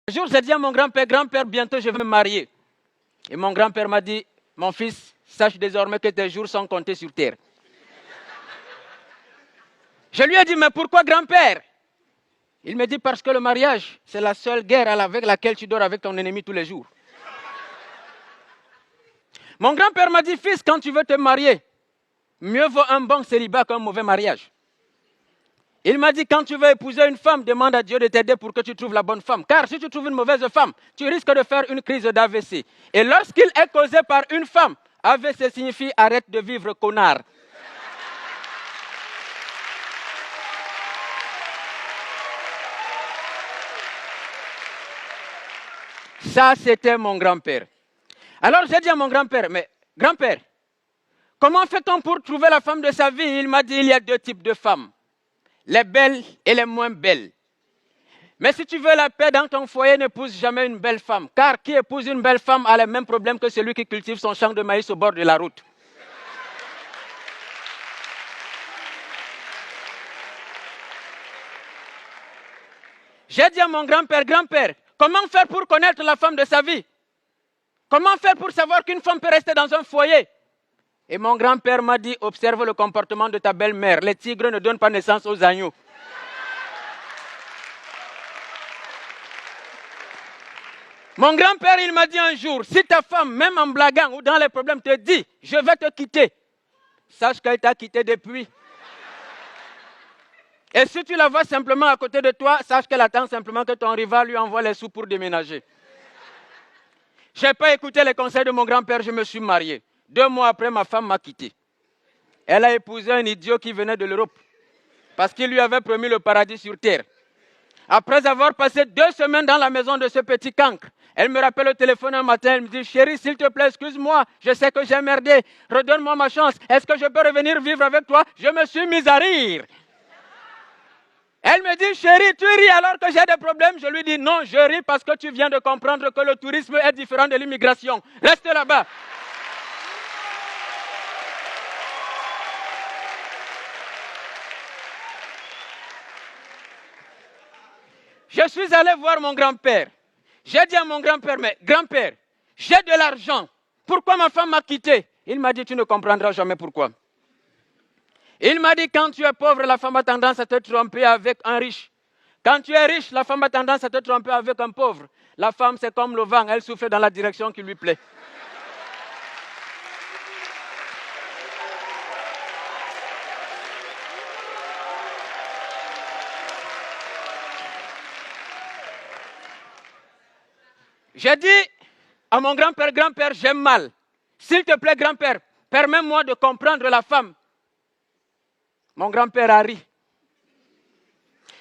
Un jour, j'ai dit à mon grand-père, bientôt je vais me marier. Et mon grand-père m'a dit, mon fils, sache désormais que tes jours sont comptés sur terre. Je lui ai dit, mais pourquoi grand-père? Il me dit, parce que le mariage, c'est la seule guerre avec laquelle tu dors avec ton ennemi tous les jours. Mon grand-père m'a dit, fils, quand tu veux te marier, mieux vaut un bon célibat qu'un mauvais mariage. Il m'a dit, quand tu veux épouser une femme, demande à Dieu de t'aider pour que tu trouves la bonne femme. Car si tu trouves une mauvaise femme, tu risques de faire une crise d'AVC. Et lorsqu'il est causé par une femme, AVC signifie arrête de vivre, connard. Ça, c'était mon grand-père. Alors j'ai dit à mon grand-père, mais grand-père, comment fait-on pour trouver la femme de sa vie? Il m'a dit, il y a deux types de femmes. Les belles et les moins belles. Mais si tu veux la paix dans ton foyer, n'épouse jamais une belle femme. Car qui épouse une belle femme a les mêmes problèmes que celui qui cultive son champ de maïs au bord de la route. J'ai dit à mon grand-père, grand-père, comment faire pour connaître la femme de sa vie? Comment faire pour savoir qu'une femme peut rester dans un foyer? Et mon grand-père m'a dit, observe le comportement de ta belle-mère. Les tigres ne donnent pas naissance aux agneaux. Mon grand-père, il m'a dit un jour, si ta femme, même en blaguant ou dans les problèmes, te dit, je vais te quitter, sache qu'elle t'a quitté depuis. Et si tu la vois simplement à côté de toi, sache qu'elle attend simplement que ton rival lui envoie les sous pour déménager. Je n'ai pas écouté les conseils de mon grand-père, je me suis marié. 2 mois après, ma femme m'a quitté. Elle a épousé un idiot qui venait de l'Europe, parce qu'il lui avait promis le paradis sur terre. Après avoir passé 2 semaines dans la maison de ce petit cancre, elle me rappelle au téléphone un matin, elle me dit, chérie, s'il te plaît, excuse-moi, je sais que j'ai merdé, redonne-moi ma chance, est-ce que je peux revenir vivre avec toi? Je me suis mise à rire. Elle me dit, chérie, tu ris alors que j'ai des problèmes? Je lui dis, non, je ris parce que tu viens de comprendre que le tourisme est différent de l'immigration. Reste là-bas. Je suis allé voir mon grand-père. J'ai dit à mon grand-père, mais grand-père, j'ai de l'argent. Pourquoi ma femme m'a quitté? Il m'a dit, tu ne comprendras jamais pourquoi. Il m'a dit, quand tu es pauvre, la femme a tendance à te tromper avec un riche. Quand tu es riche, la femme a tendance à te tromper avec un pauvre. La femme, c'est comme le vent, elle souffle dans la direction qui lui plaît. J'ai dit à mon grand-père, grand-père, j'aime mal. S'il te plaît, grand-père, permets-moi de comprendre la femme. Mon grand-père a ri.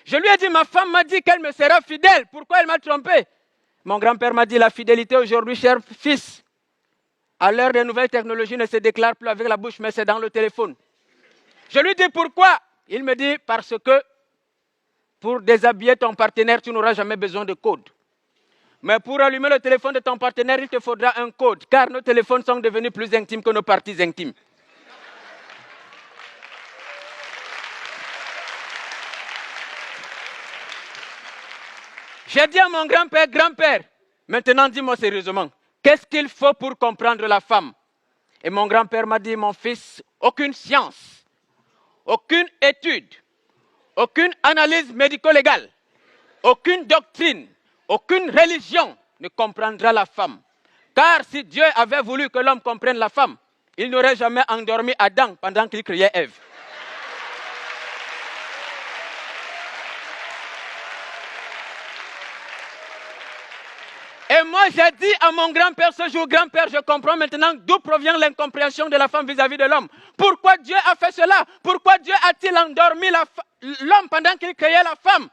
Je lui ai dit, ma femme m'a dit qu'elle me sera fidèle. Pourquoi elle m'a trompé? Mon grand-père m'a dit, la fidélité aujourd'hui, cher fils, à l'heure des nouvelles technologies, ne se déclare plus avec la bouche, mais c'est dans le téléphone. Je lui dis, pourquoi? Il me dit, parce que pour déshabiller ton partenaire, tu n'auras jamais besoin de code. Mais pour allumer le téléphone de ton partenaire, il te faudra un code, car nos téléphones sont devenus plus intimes que nos parties intimes. J'ai dit à mon grand-père, grand-père, maintenant dis-moi sérieusement, qu'est-ce qu'il faut pour comprendre la femme? Et mon grand-père m'a dit, mon fils, aucune science, aucune étude, aucune analyse médico-légale, aucune doctrine, aucune religion ne comprendra la femme. Car si Dieu avait voulu que l'homme comprenne la femme, il n'aurait jamais endormi Adam pendant qu'il criait Ève. Et moi, j'ai dit à mon grand-père ce jour, grand-père, je comprends maintenant d'où provient l'incompréhension de la femme vis-à-vis de l'homme. Pourquoi Dieu a fait cela? Pourquoi Dieu a-t-il endormi l'homme pendant qu'il créait la femme?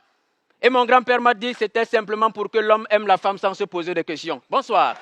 Et mon grand-père m'a dit, c'était simplement pour que l'homme aime la femme sans se poser de questions. Bonsoir.